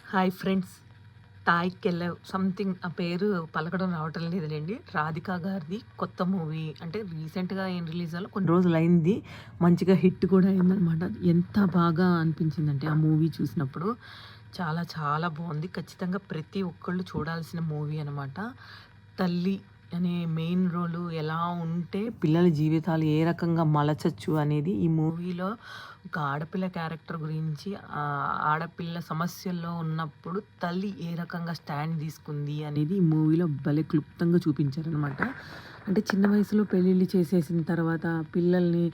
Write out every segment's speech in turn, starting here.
Hi friends. 'తాయిక్కెళ్ళావ్' something ఆ పేరు పలకడం రావటం లేదులెండి. రాధిక గారిది కొత్త మూవీ అంటే రీసెంట్‌గా ఏం రిలీజ్ అవ్వలే కొన్ని రోజులయింది. మంచిగా హిట్ కూడా అయిందనమాట. ఎంత బాగా అనిపించిందంటే ఆ మూవీ చూసినప్పుడు చాలా చాలా బావుంది. ఖచ్చితంగా ప్రతి ఒక్కళ్ళు చూడాల్సిన మూవీ అనమాట. తల్లి అనే మెయిన్ రోలు ఎలా ఉంటే పిల్లల జీవితాలు ఏ రకంగా మలచొచ్చు అనేది ఈ మూవీలో ఒక ఆడపిల్ల క్యారెక్టర్ గురించి ఆడపిల్ల సమస్యల్లో ఉన్నప్పుడు తల్లి ఏ రకంగా స్టాండ్ తీసుకుంది అనేది ఈ మూవీలో భలే క్లుప్తంగా చూపించారనమాట. అంటే చిన్న వయసులో పెళ్ళిళ్ళు చేసేసిన తర్వాత పిల్లల్ని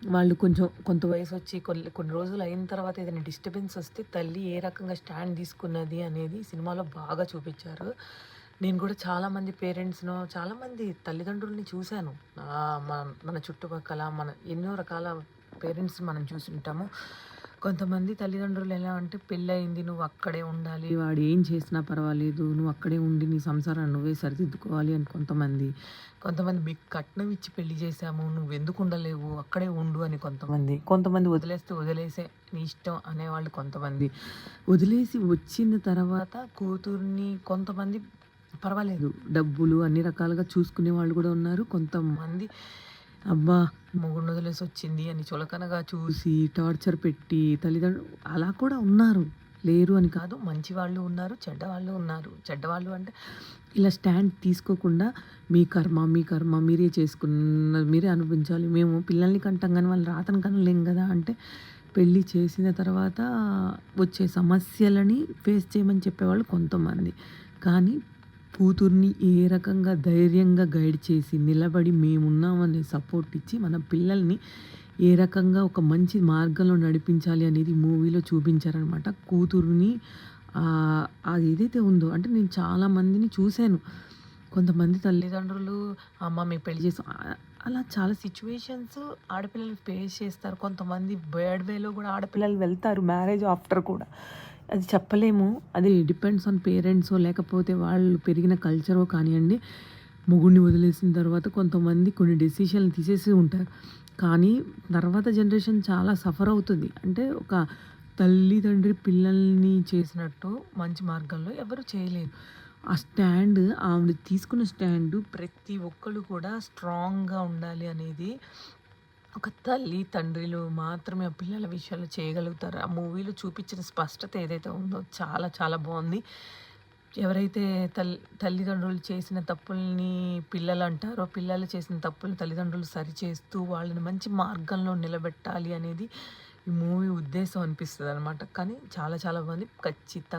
వాళ్ళు కొంచెం కొంత వయసొచ్చి కొన్ని కొన్ని రోజులు అయిన తర్వాత ఏదైనా డిస్టర్బెన్స్ వస్తే తల్లి ఏ రకంగా స్టాండ్ తీసుకున్నది అనేది సినిమాలో బాగా చూపించారు. నేను కూడా చాలామంది పేరెంట్స్‌ను, చాలామంది తల్లిదండ్రులని చూశాను. మన మన చుట్టుపక్కల మన ఎన్నో రకాల పేరెంట్స్ మనం చూసుంటాము. కొంతమంది తల్లిదండ్రులు ఎలా అంటే పెళ్ళయింది నువ్వు అక్కడే ఉండాలి. వాడు ఏం చేసినా పర్వాలేదు. నువ్వు అక్కడే ఉండి నీ సంసారాన్ని నువ్వే సరిదిద్దుకోవాలి అని కొంతమంది. కొంతమంది మీకు కట్నం ఇచ్చి పెళ్లి చేశాము. నువ్వెందుకు ఉండలేవు అక్కడే ఉండు అని కొంతమంది. కొంతమంది వదిలేస్తే వదిలేసే నీ ఇష్టం అనేవాళ్ళు కొంతమంది. వదిలేసి వచ్చిన తర్వాత కూతుర్ని కొంతమంది పర్వాలేదు డబ్బులు అన్ని రకాలుగా చూసుకునే వాళ్ళు కూడా ఉన్నారు. కొంతమంది అబ్బా! మొగుడిని వదిలేసొచ్చింది అని చులకనగా చూసి, టార్చర్ పెట్టి అలా కూడా ఉన్నారు. లేరు అని కాదు. మంచి వాళ్ళు ఉన్నారు, చెడ్డవాళ్ళు ఉన్నారు. చెడ్డవాళ్ళు అంటే ఇలా స్టాండ్ తీసుకోకుండా మీ కర్మ, మీ కర్మ మీరే చేసుకున్నది మీరే అనుభవించాలి. మేము పిల్లల్ని కంటాం గానీ వాళ్ళు రాతను కనలేం గదా! అంటే పెళ్లి చేసిన తర్వాత వచ్చే సమస్యలని ఫేస్ చేయమని చెప్పేవాళ్ళు కొంతమంది. కానీ కూతుర్ని ఏ రకంగా ధైర్యంగా గైడ్ చేసి, నిలబడి మేమున్నామనే సపోర్ట్ ఇచ్చి, మన పిల్లల్ని ఏ రకంగా ఒక మంచి మార్గంలో నడిపించాలి అనేది మూవీలో చూపించారనమాట. కూతురిని అది ఏదైతే ఉందో అంటే నేను చాలా మందిని చూశాను. కొంతమంది తల్లిదండ్రులు అమ్మ మేము పెళ్లి చేసాం అలా చాలా సిట్యుయేషన్స్ ఆడపిల్లలు ఫేస్ చేస్తారు. కొంతమంది బ్యాడ్ వేలో కూడా ఆడపిల్లలు వెళ్తారు మ్యారేజ్ ఆఫ్టర్ కూడా. అది చెప్పలేము. అది డిపెండ్స్ ఆన్ పేరెంట్సో లేకపోతే వాళ్ళు పెరిగిన కల్చరో కానియండి. మొగుడిని వదిలేసిన తర్వాత కొంతమంది కొన్ని డెసిషన్లు తీసేసి ఉంటారు. కానీ తర్వాత జనరేషన్ చాలా సఫర్ అవుతుంది. అంటే ఒక తల్లిదండ్రి పిల్లల్ని చేసినట్టు మంచి మార్గంలో ఎవరు చేయలేరు. ఆ స్టాండ్ ఆవిడ తీసుకున్న స్టాండు ప్రతి ఒక్కళ్ళు కూడా స్ట్రాంగ్‌గా ఉండాలి అనేది ఒక తల్లి, తండ్రులు మాత్రమే ఆ పిల్లల విషయాల్లో చేయగలుగుతారు. ఆ మూవీలో చూపించిన స్పష్టత ఏదైతే ఉందో చాలా చాలా బావుంది. ఎవరైతే తల్లిదండ్రులు చేసిన తప్పుల్ని పిల్లలంటారో, పిల్లలు చేసిన తప్పుల్ని తల్లిదండ్రులు సరిచేస్తూ వాళ్ళని మంచి మార్గంలో నిలబెట్టాలి అనేది ఈ మూవీ ఉద్దేశం అనిపిస్తదనమాట. కానీ చాలా చాలా బావుంది. ఖచ్చితంగా